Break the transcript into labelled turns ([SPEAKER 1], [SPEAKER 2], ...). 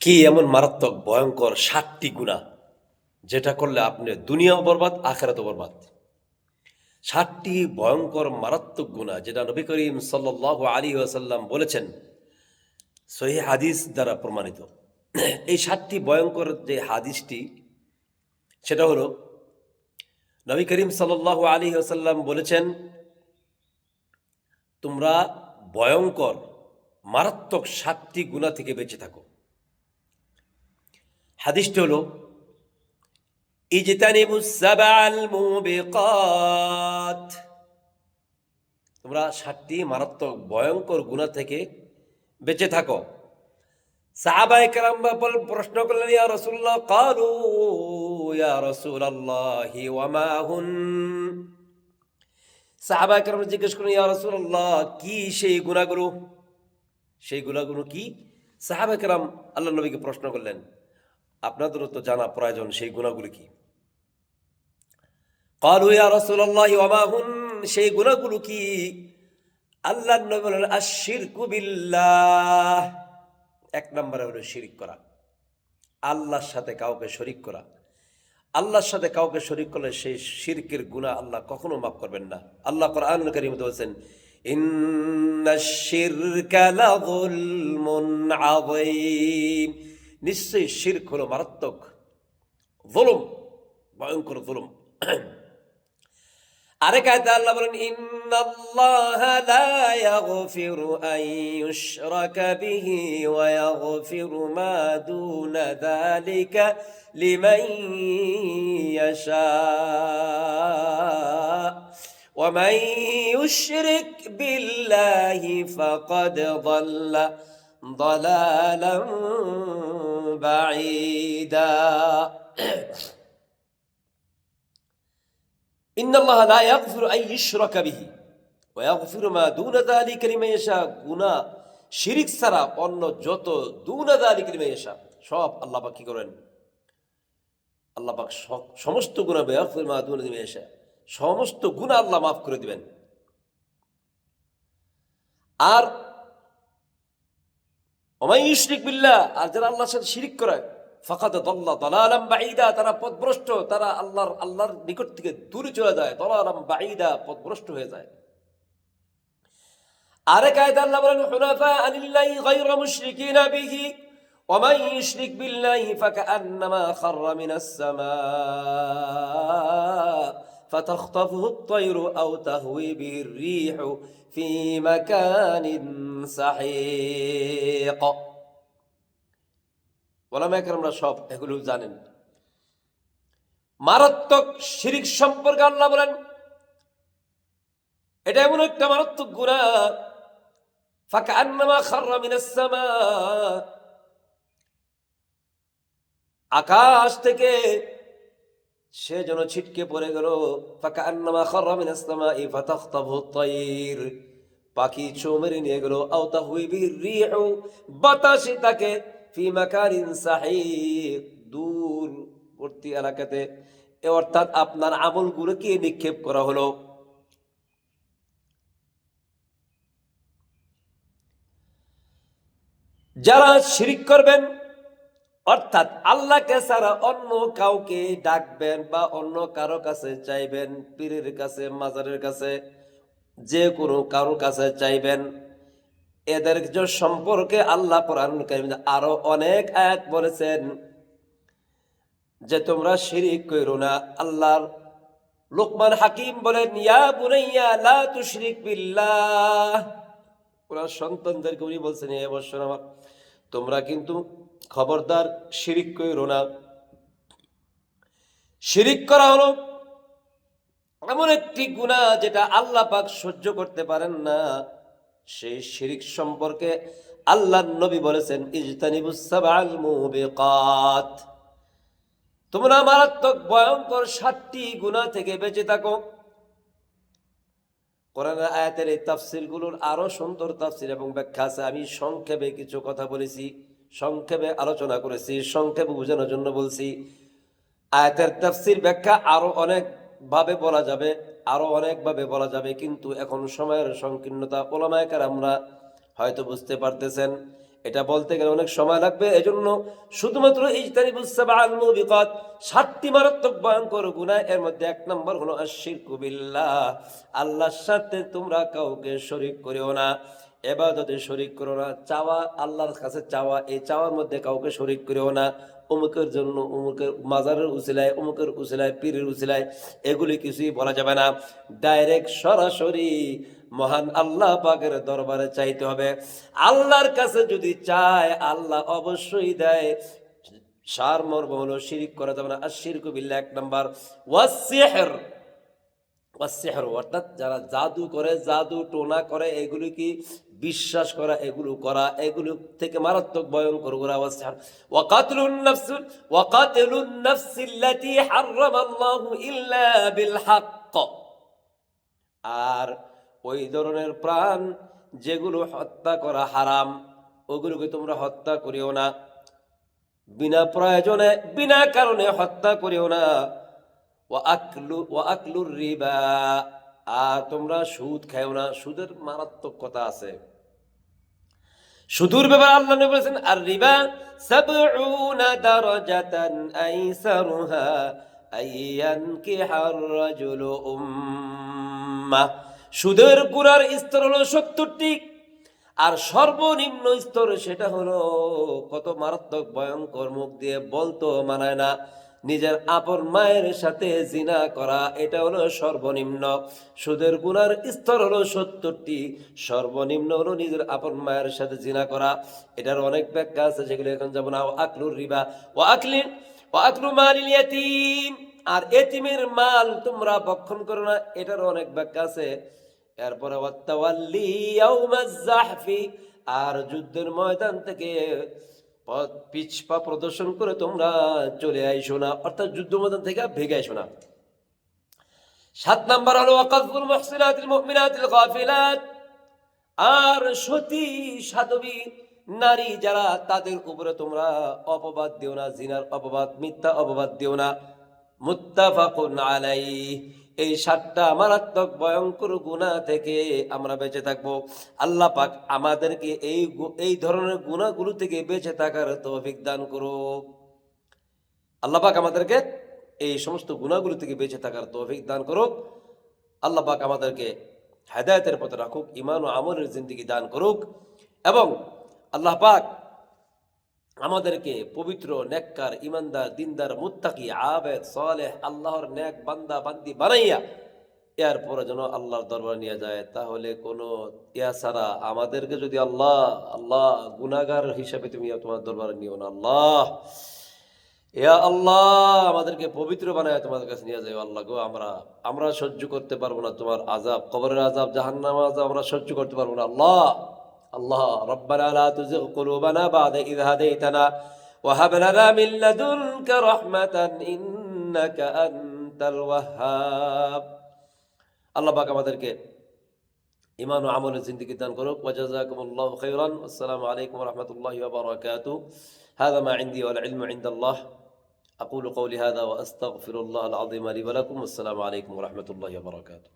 [SPEAKER 1] কি এমন মারাত্মক ভয়ঙ্কর ৭টি গুনাহ যেটা করলে আপনি দুনিয়াও বরবাদ আখিরাতও বরবাদ। ৭টি ভয়ঙ্কর মারাত্মক গুনাহ যেটা নবী করিম সাল্লাল্লাহু আলাইহি ওয়াসাল্লাম বলেছেন, সহিহ হাদিস দ্বারা প্রমাণিত। এই ৭টি ভয়ঙ্কর যে হাদিসটি সেটা হলো, নবী করিম সাল্লাল্লাহু আলাইহি ওয়াসাল্লাম বলেছেন, তোমরা ভয়ঙ্কর মারাত্মক ৭টি গুনাহ থেকে বেঁচে থাকো। হাদিসটি হলো, ইজতানিবুস সাবআল মুবিকাত, তোমরা ৭টি মারাত্মক ভয়ঙ্কর গুনাহ থেকে বেঁচে থাকো। সাহাবায়ে কেরাম প্রশ্ন করলেন, ইয়া রাসূলুল্লাহ, ক্বালু ইয়া রাসূলাল্লাহি ওয়া মা হুন। সাহাবায়ে কেরাম জিজ্ঞেস করলেন, ইয়া রাসূলুল্লাহ, কি সেই গুনাহগুলো? সেই গুনাহগুলো কি? সাহাবায়ে কেরাম আল্লাহর নবীকে প্রশ্ন করলেন, আপনাদেরও তো জানা প্রয়োজন সেই গুনাহগুলো কি। ক্বালু ইয়া রাসূলুল্লাহি ওয়া মা হুন, সেই গুনাহগুলো কি? আল্লাহর নবী বলেন, আশ-শিরকু বিল্লাহ, এক নম্বরে হলো শিরিক করা, আল্লাহর সাথে কাউকে শরিক করা। আল্লাহর সাথে কাউকে শরিক করলে সেই শিরকের গুনাহ আল্লাহ কখনো মাফ করবেন না। আল্লাহ কোরআনুল কারীমে বলেছেন, ইন্নাশ শিরকা লাযুলমুন আযীম, নিশ্চয়ই শিরক হলো মারাত্মক যুলম, ভয়ঙ্কর যুলম। আরেক আয়াতে আল্লাহ বলেন, ইন্নাল্লাহা লা ইয়াগফিরু আন ইউশরাকা বিহি ওয়া ইয়াগফিরু মা দুনা যালিকা লিমান ইয়াশা ওয়া মান ইউশরিক বিল্লাহি ফাকাদ যাল্লা দালালান বাঈদা। ইন্নাল্লাহা লা ইয়াগফিরু আন ইউশরাকা বিহি ওয়া ইয়াগফিরু মা দুনা যালিকা লিমান ইয়াশা, গুনাহ শিরিক ছাড়া অন্য যত দুনা যালিকা লিমান ইয়াশা সব আল্লাহ পাক কি করেন? আল্লাহ পাক সমস্ত গুনাহ ইয়াগফিরু মা দুনা লিমান ইয়াশা, সমস্ত গুনাহ আল্লাহ মাফ করে দিবেন। আর ওয়া মান ইউশরিক বিল্লাহ, আর যারা আল্লাহর সাথে শিরিক করে, ফাকাদ দাল্লা দালালাম বাঈদা, তারা পথভ্রষ্ট, তারা আল্লাহর নিকট থেকে দূরে চলে যায়, দালালাম বাঈদা, পথভ্রষ্ট হয়ে যায়। আরেক আয়াতে আল্লাহ বলেন, হুনাফা আনিল্লাহি গায়রা মুশরিকিনা বিহি ওয়া মান ইউশরিক বিল্লাহি ফাকান্নামা খাররা মিনাস সামা ফাতাখতাফুহু আত-তায়রু আও তাহওয়ি বিহির রিহু ফি মাকানিন সাহিক। ওলামায়ে কেরামরা সব এগুলো জানেন। মারাত্মক শিরিক সম্পর্কে আল্লাহ বলেন, এটা এমন একটা মারাত্মক গুনাহ, ফাকান্নামা খাররা মিনাস সামা, আকাশ থেকে সে যেন ছিটকে পড়ে গেল। ফাকান্নামা খাররা মিনাস সামাই ফাতাখতাফুহু আত-তায়র, পাখি ছোঁ মেরে নিয়ে গেল। আও তাহওয়ি বিহির রিহু, বাতাসে তাকে ফি মাকানিন সাহিক, দূরবর্তী এলাকাতে, অর্থাৎ আপনার আমলগুলোকে নিক্ষেপ করা হলো। যারা শিরিক করবেন, অর্থাৎ আল্লাহকে ছাড়া অন্য কাউকে ডাকবেন বা অন্য কারো কাছে চাইবেন, পীরের কাছে, মাজারের কাছে, যে কোনো কারো কাছে চাইবেন, এদের সম্পর্কে আল্লাহ কোরআনুল কারীমে আরো অনেক আয়াত বলেছেন যে তোমরা শিরিক করো না। আল্লাহর লোকমান হাকিম বলেন, ইয়া বুনাইয়া লা তুশরিক বিল্লাহ, ওনার সন্তানদেরকে উনি বলছেন, এ বৎসর আমার, তোমরা কিন্তু খবরদার শিরিক করো না। শিরিক করা হলো এমন একটি গুনাহ যেটা আল্লাহ পাক সহ্য করতে পারেন না। সেই শিরিক সম্পর্কে আল্লাহর নবী বলেছেন, ইজতানিবুস সাবআল মুবিকাত, তোমরা মারাত্মক ভয়ঙ্কর ৭টি গুনাহ থেকে বেঁচে থাকো। কোরআনের আয়াতের এই তাফসীরগুলোর আরো সুন্দর তাফসীর এবং ব্যাখ্যা আছে। আমি সংক্ষেপে কিছু কথা বলেছি, সংক্ষেপে আলোচনা করেছি, সংক্ষেপে বোঝানোর জন্য বলছি। আয়াতের তাফসীর ব্যাখ্যা আরো অনেক ভাবে বলা যাবে, আরো অনেকভাবে বলা যাবে, কিন্তু এখন সময়ের সংকীর্ণতা, উলামায়ে কেরামরা হয়তো বুঝতে পারতেছেন। এটা বলতে গেলে অনেক সময় লাগবে। এজন্য শুধুমাত্র ইজতানিবুস সাবআল মুবিকাত, 7টি মারাত্মক ভয়ঙ্কর গুনাহ, এর মধ্যে 1 নম্বর হলো আশশিরকু বিল্লাহ। আল্লাহর সাথে তোমরা কাউকে শরীক করিও না, ইবাদতে শরীক করো না। চাওয়া, আল্লাহর কাছে চাওয়া, এই চাওয়ার মধ্যে কাউকে শরীক করিও না। অমুকের জন্য, অমুকের মাজারের উসিলায়, অমুকের উসিলায়, পীরের উসিলায়, এগুলি কিছুই বলা যাবে না। ডাইরেক্ট সরাসরি মহান আল্লাহ পাকের দরবারে চাইতে হবে। আল্লাহর কাছে যদি চায়, আল্লাহ অবশ্যই দেয়। সারমর্ম হলো শিরিক করা যাবে না। আশশিরকু বিল্লাহ 1 নাম্বার। ওয়াসসিহর, ওয়াসসিহর অর্থাৎ যারা জাদু করে, জাদু টোনা করে, এগুলি কি বিশ্বাস করা, এগুলো করা, এগুলো থেকে মারাত্মক ভয়ঙ্কর গুনাহ। ওয়াসসিহর ওয়াকাতিলুন নাফসিল্লাতী হারামাল্লাহু ইল্লা বিল হক। আর ওই ধরনের প্রাণ যেগুলো হত্যা করা হারাম, ওগুলোকে তোমরা হত্যা করিও না। বিনা প্রয়োজনে, বিনা কারণে হত্যা করিও না। ওয়া আকলুর রিবা, আর তোমরা সুদ খাইও না। সুদের মারাত্মক কথা আছে। সুদের ব্যাপারে আল্লাহ নবী বলেছেন, আর রিবা সাবউনা দারাজাতান আইসারুহা আইয়ানকিহার রাজুলু সুদের গুনার স্তর হলো 70টি, আর সর্বনিম্ন স্তর সেটা হলো কত মারাত্মক ভয়ঙ্কর, মুখ দিয়ে বলতো মানায় না, নিজের আপন মায়ের সাথে জিনা করা, এটা হলো সর্বনিম্ন। সুদের গুনার স্তর হলো 70টি, সর্বনিম্ন হলো নিজের আপন মায়ের সাথে জিনা করা। এটার অনেক ব্যাখ্যা আছে, যেগুলো এখন যাব না। আকলুর রিবা ওয়া আকলু মালিল ইয়াতীম, আর এতিমের মাল তোমরা ভক্ষণ করো না, এটার অনেক ব্যাখ্যা আছে। এরপরে ওয়াত্তাওয়াল্লি ইয়াউমাজ জাহফি, আর যুদ্ধের ময়দান থেকে পিছপা প্রদর্শন করে তোমরা চলে আইসো না, অর্থাৎ যুদ্ধ ময়দান থেকে ভেগে আইসো না। 7 নাম্বার হলো ওয়াকাযফুল মুহসিনাতিল মুমিনাতিল গাফিলাত, আর সতী সাধবী নারী যারা, তাদের উপরে তোমরা অপবাদ দিও না, জিনার অপবাদ, মিথ্যা অপবাদ দিও না। মুত্তাফাকুন আলাইহি, এই 7টা মারাত্মক ভয়ঙ্কর গুনাহ থেকে আমরা বেঁচে থাকবো। আল্লাহ পাক আমাদেরকে এই ধরনের গুনাহগুলো থেকে বেঁচে থাকার তৌফিক দান করুক। আল্লাহ পাক আমাদেরকে এই সমস্ত গুনাহগুলো থেকে বেঁচে থাকার তৌফিক দান করুক। আল্লাহ পাক আমাদেরকে হেদায়েতের পথে রাখুক, ঈমান ও আমলের জিন্দেগি দান করুক, এবং আল্লাহ পাক আমাদেরকে পবিত্র, নেককার, ইমানদার, দিনদার, মুত্তাকি, আবেদ, সালেহ, আল্লাহর নেক বান্দা বান্দি বানাইয়া এরপরে যেন আল্লাহর দরবারে নিয়ে যায়। তাহলে কোনো ইয়া ছাড়া আমাদেরকে যদি আল্লাহ গুনাহগার হিসাবে তুমি তোমার দরবারে নিও না। আল্লাহ, ইয়া আল্লাহ, আমাদেরকে পবিত্র বানায় তোমাদের কাছে নিয়ে যাও। আল্লাহ গো, আমরা সহ্য করতে পারবো না তোমার আযাব, কবরের আযাব, জাহান্নামের আযাব আমরা সহ্য করতে পারবো না। আল্লাহ রব্বানা লা তুযিগ কুলুবানা বা'দা ইয হাদাইতানা ওয়া হাব লানা মিন লাদুনকা রাহমাতান ইন্নাকা আনতাল ওয়াহ্হাব। আল্লাহ পাক আমাদেরকে ঈমান ও আমলের জিন্দেগি দান করুক। ওয়া জাযাকুমুল্লাহু খাইরান। আসসালামু আলাইকুম ওয়া রাহমাতুল্লাহি ওয়া বারাকাতুহু। হাযা মা ইনদি ওয়াল ইলমু ইনদাল্লাহ। أقول قولي هذا وأستغفر الله العظيم لي ولكم. والسلام عليكم ورحمة الله وبركاته.